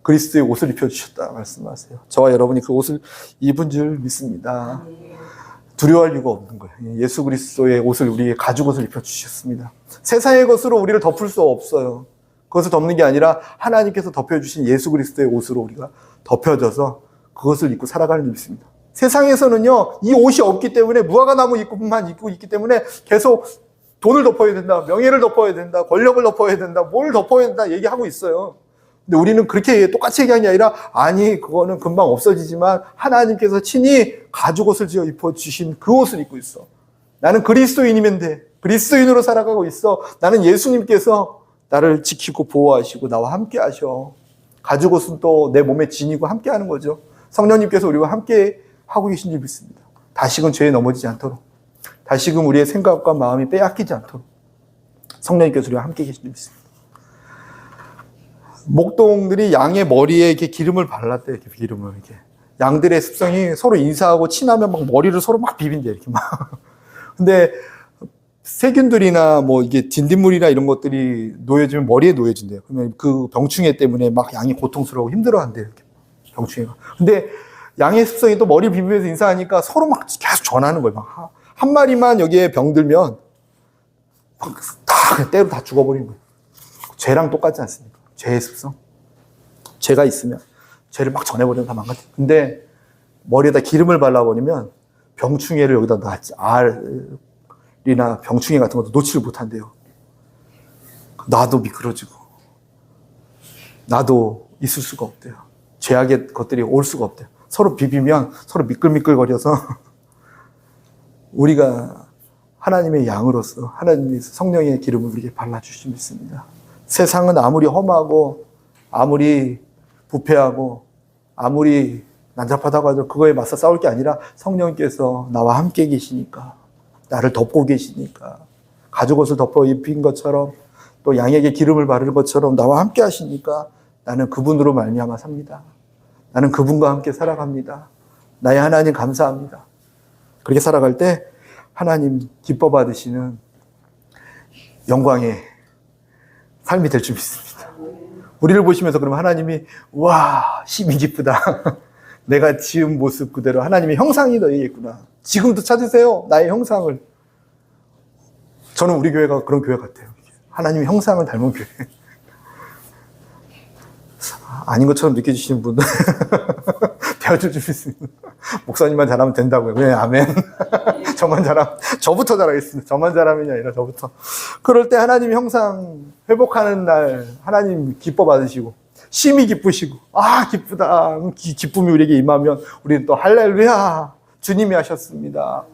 그리스도의 옷을 입혀주셨다 말씀하세요. 저와 여러분이 그 옷을 입은 줄 믿습니다. 두려워할 이유가 없는 거예요. 예수 그리스도의 옷을, 우리의 가죽옷을 입혀주셨습니다. 세상의 것으로 우리를 덮을 수 없어요. 그것을 덮는 게 아니라 하나님께서 덮여주신 예수 그리스도의 옷으로 우리가 덮여져서 그것을 입고 살아가는 일이 있습니다. 세상에서는요, 이 옷이 없기 때문에 무화과나무 잎만 입고 있기 때문에 계속 돈을 덮어야 된다, 명예를 덮어야 된다, 권력을 덮어야 된다, 뭘 덮어야 된다 얘기하고 있어요. 근데 우리는 그렇게 똑같이 얘기하는 게 아니라, 아니 그거는 금방 없어지지만 하나님께서 친히 가죽옷을 지어 입혀주신 그 옷을 입고 있어. 나는 그리스도인이면 돼. 그리스도인으로 살아가고 있어. 나는 예수님께서 나를 지키고 보호하시고 나와 함께 하셔. 가죽옷은 또 내 몸에 지니고 함께 하는 거죠. 성령님께서 우리와 함께 하고 계신 줄 믿습니다. 다시금 죄에 넘어지지 않도록, 다시금 우리의 생각과 마음이 빼앗기지 않도록 성령님께서 우리와 함께 계신 줄 믿습니다. 목동들이 양의 머리에 이렇게 기름을 발랐대요. 이렇게 기름을 이렇게. 양들의 습성이 서로 인사하고 친하면 막 머리를 서로 막 비빈대 이렇게 막. 근데 세균들이나 뭐 이게 진딧물이나 이런 것들이 놓여지면 머리에 놓여진대요. 그러면 그 병충해 때문에 막 양이 고통스러워 힘들어한대요. 이렇게 병충해가. 근데 양의 습성이 또 머리 비비면서 인사하니까 서로 막 계속 전하는 거예요. 막 한 마리만 여기에 병들면 다 때로 다 죽어버리는 거예요. 죄랑 똑같지 않습니까? 죄의 습성. 죄가 있으면 죄를 막 전해버리면 다 망가져요. 근데 머리에다 기름을 발라버리면 병충해를 여기다 놨지. 알이나 병충해 같은 것도 놓지를 못한대요. 나도 미끄러지고 나도 있을 수가 없대요. 죄악의 것들이 올 수가 없대요. 서로 비비면 서로 미끌미끌거려서 우리가 하나님의 양으로서 하나님의 성령의 기름을 우리에게 발라주시 믿습니다. 세상은 아무리 험하고 아무리 부패하고 아무리 난잡하다고 하도 그거에 맞서 싸울 게 아니라 성령께서 나와 함께 계시니까, 나를 덮고 계시니까, 가죽옷을 덮어 입힌 것처럼 또 양에게 기름을 바르는 것처럼 나와 함께 하시니까 나는 그분으로 말미암아 삽니다. 나는 그분과 함께 살아갑니다. 나의 하나님 감사합니다. 그렇게 살아갈 때 하나님 기뻐 받으시는 영광의 삶이 될 줄 믿습니다. 우리를 보시면서 그러면 하나님이 와 힘이 기쁘다. 내가 지은 모습 그대로 하나님의 형상이 너희에 있구나. 지금도 찾으세요. 나의 형상을. 저는 우리 교회가 그런 교회 같아요. 하나님의 형상을 닮은 교회. 아닌 것처럼 느껴지시는 분들 되어줄 줄 믿습니다. 목사님만 잘하면 된다고요. 네, 아멘. 저만 잘하면, 저부터 잘하겠습니다. 저만 잘하면이 아니라 저부터. 그럴 때 하나님 형상 회복하는 날 하나님 기뻐 받으시고 심히 기쁘시고 아 기쁘다. 기쁨이 우리에게 임하면 우리는 또 할렐루야 주님이 하셨습니다.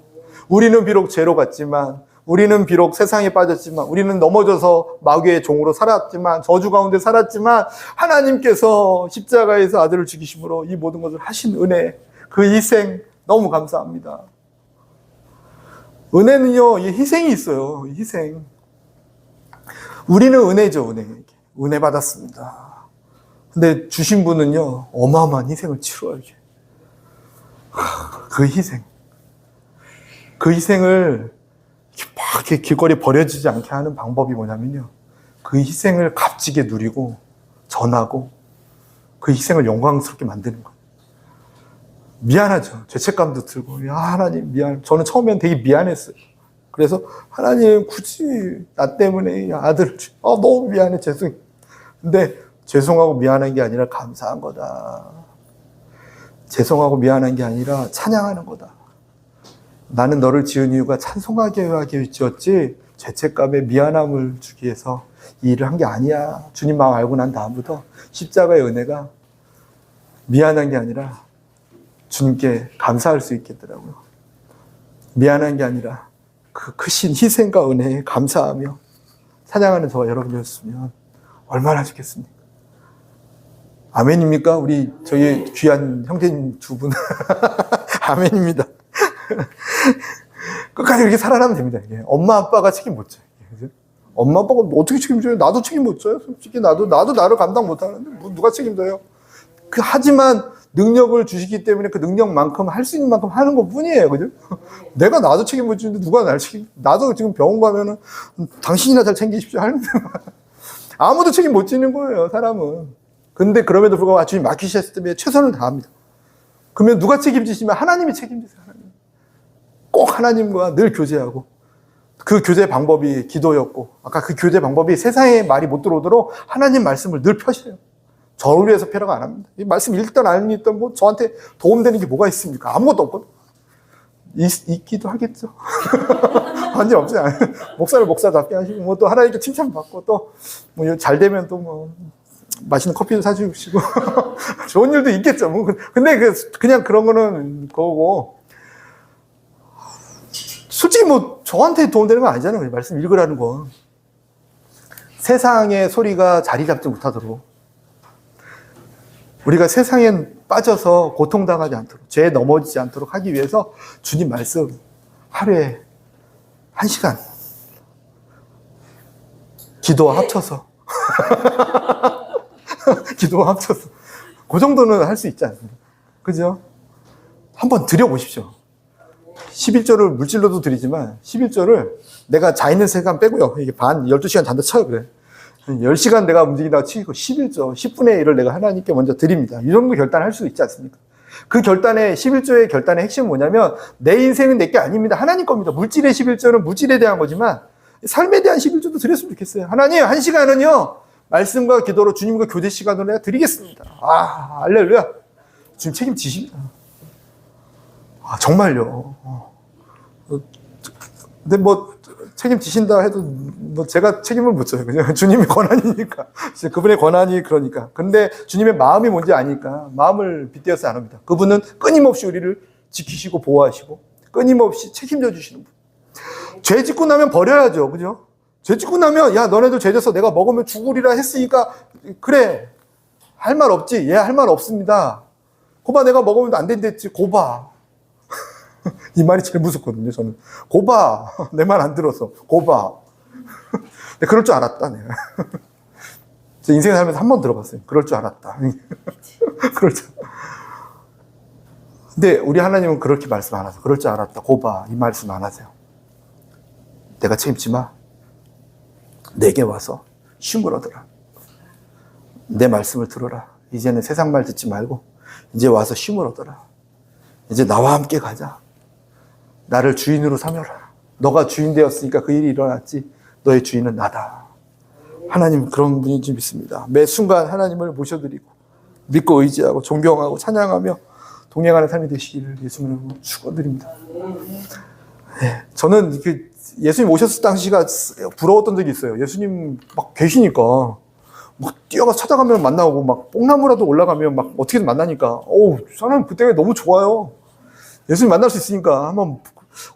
우리는 비록 죄로 갔지만, 우리는 비록 세상에 빠졌지만, 우리는 넘어져서 마귀의 종으로 살았지만, 저주 가운데 살았지만 하나님께서 십자가에서 아들을 죽이심으로 이 모든 것을 하신 은혜, 그 희생 너무 감사합니다. 은혜는요, 이 희생이 있어요. 희생. 우리는 은혜죠, 은혜. 은혜 받았습니다. 근데 주신 분은요, 어마어마한 희생을 치러요. 그 희생. 그 희생을 막 이렇게 길거리에 버려지지 않게 하는 방법이 뭐냐면요, 그 희생을 값지게 누리고 전하고 그 희생을 영광스럽게 만드는 거예요. 미안하죠. 죄책감도 들고, 야, 하나님 미안. 저는 처음엔 되게 미안했어요. 그래서 하나님 굳이 나 때문에 아들을 너무 미안해, 죄송해. 근데 죄송하고 미안한 게 아니라 감사한 거다. 죄송하고 미안한 게 아니라 찬양하는 거다. 나는 너를 지은 이유가 찬송하게 하기 지었지 죄책감에 미안함을 주기 위해서 이 일을 한 게 아니야. 주님 마음 알고 난 다음부터 십자가의 은혜가 미안한 게 아니라 주님께 감사할 수 있겠더라고요. 미안한 게 아니라 그 크신 희생과 은혜에 감사하며 찬양하는 저와 여러분이었으면 얼마나 좋겠습니까? 아멘입니까? 우리 저희 귀한 형제님 두 분 아멘입니다. 끝까지 이렇게 살아나면 됩니다. 이게. 엄마 아빠가 책임 못 져요. 엄마 아빠가 어떻게 책임져요? 나도 책임 못 져요. 솔직히 나도 나를 감당 못 하는데 누가 책임져요? 하지만 능력을 주시기 때문에 그 능력만큼 할 수 있는 만큼 하는 것 뿐이에요. 그죠? 내가 나도 책임 못 지는데 누가 날 책임, 나도 지금 병원 가면은 당신이나 잘 챙기십시오 하는데 아무도 책임 못 지는 거예요, 사람은. 근데 그럼에도 불구하고 주님 맡기셨을 때문에 최선을 다합니다. 그러면 누가 책임지시면 하나님이 책임지세요. 하나님. 꼭 하나님과 늘 교제하고 그 교제 방법이 기도였고, 아까 그 교제 방법이 세상에 말이 못 들어오도록 하나님 말씀을 늘 펴셔요. 저를 위해서 펴라고 안 합니다. 이 말씀 읽던 안 읽던 뭐 저한테 도움되는 게 뭐가 있습니까? 아무것도 없거든. 있기도 하겠죠. 완전 없지 않아요. 목사를 목사답게 하시고, 뭐 또 하나님께 칭찬받고, 또 뭐 잘 되면 또 뭐 맛있는 커피도 사주시고, 좋은 일도 있겠죠. 뭐 근데 그냥 그런 거는 그거고, 솔직히 뭐 저한테 도움되는 건 아니잖아요. 말씀 읽으라는 건. 세상의 소리가 자리 잡지 못하도록, 우리가 세상에 빠져서 고통당하지 않도록, 죄에 넘어지지 않도록 하기 위해서 주님 말씀 하루에 1시간 기도와 합쳐서 기도와 합쳐서 그 정도는 할 수 있지 않습니까? 그죠? 한번 드려보십시오. 11조를 물질로도 드리지만 11조를 내가 자 있는 시간 빼고요. 이게 12시간 잔다 쳐요. 그래. 10시간 내가 움직이다가 치고 11조, 10분의 1을 내가 하나님께 먼저 드립니다. 이 정도 결단할 수 있지 않습니까? 그 결단의 11조의 결단의 핵심은 뭐냐면 내 인생은 내게 아닙니다. 하나님 겁니다. 물질의 11조는 물질에 대한 거지만 삶에 대한 11조도 드렸으면 좋겠어요. 하나님, 1시간은요. 말씀과 기도로 주님과 교제 시간으로 내가 드리겠습니다. 아, 할렐루야. 주님 책임지십니다. 아, 정말요. 근데 뭐 책임지신다 해도 뭐 제가 책임을 못 져요. 그냥 주님의 권한이니까. 그분의 권한이 그러니까. 근데 주님의 마음이 뭔지 아니까 마음을 빗대어서 안 합니다. 그분은 끊임없이 우리를 지키시고 보호하시고 끊임없이 책임져 주시는 분. 죄 짓고 나면 버려야죠. 그죠? 죄 짓고 나면 야 너네들 죄 져서 내가 먹으면 죽으리라 했으니까 그래. 할 말 없지? 예, 할 말 없습니다. 고봐 내가 먹으면 안 된댔지. 고봐. 이 말이 제일 무섭거든요, 저는. 고봐. 내 말 안 들어서. 고봐. 근데 그럴 줄 알았다, 내가. 제 인생 살면서 한 번 들어봤어요. 그럴 줄 알았다. 그럴 줄. 근데 우리 하나님은 그렇게 말씀 안 하세요. 그럴 줄 알았다. 고봐. 이 말씀 안 하세요. 내가 책임지 마. 내게 와서 쉼을 얻어라. 내 말씀을 들어라. 이제는 세상 말 듣지 말고 이제 와서 쉼을 얻어라. 이제 나와 함께 가자. 나를 주인으로 삼여라. 너가 주인 되었으니까 그 일이 일어났지. 너의 주인은 나다. 하나님 그런 분인지 믿습니다. 매 순간 하나님을 모셔드리고 믿고 의지하고 존경하고 찬양하며 동행하는 삶이 되시기를 예수님으로 축원드립니다. 네, 저는 예수님 오셨을 당시가 부러웠던 적이 있어요. 예수님 막 계시니까 막 뛰어가 찾아가면 만나고 막 뽕나무라도 올라가면 막 어떻게든 만나니까 사람 그때가 너무 좋아요. 예수님 만날 수 있으니까 한번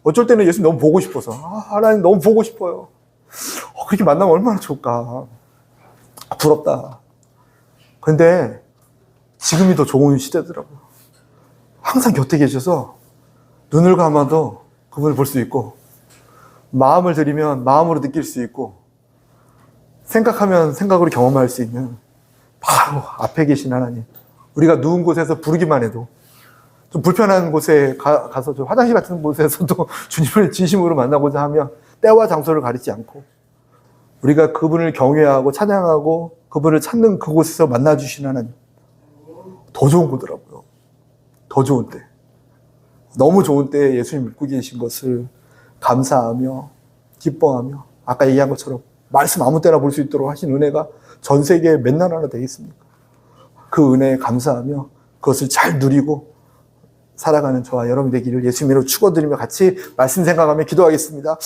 어쩔 때는 예수님 너무 보고 싶어서 하나님 너무 보고 싶어요. 그렇게 만나면 얼마나 좋을까. 부럽다. 근데 지금이 더 좋은 시대더라고요. 항상 곁에 계셔서 눈을 감아도 그분을 볼 수 있고 마음을 들이면 마음으로 느낄 수 있고 생각하면 생각으로 경험할 수 있는 바로 앞에 계신 하나님. 우리가 누운 곳에서 부르기만 해도 좀 불편한 곳에 가서 좀 화장실 같은 곳에서도 주님을 진심으로 만나고자 하면 때와 장소를 가리지 않고 우리가 그분을 경외하고 찬양하고 그분을 찾는 그곳에서 만나주신 하나님. 더 좋은 거더라고요. 더 좋은 때. 너무 좋은 때에 예수님 믿고 계신 것을 감사하며 기뻐하며 아까 얘기한 것처럼 말씀 아무 때나 볼 수 있도록 하신 은혜가 전 세계에 몇 나라나 되겠습니까? 그 은혜에 감사하며 그것을 잘 누리고 살아가는 저와 여러분이 되기를 예수님으로 축원드리며 같이 말씀 생각하며 기도하겠습니다.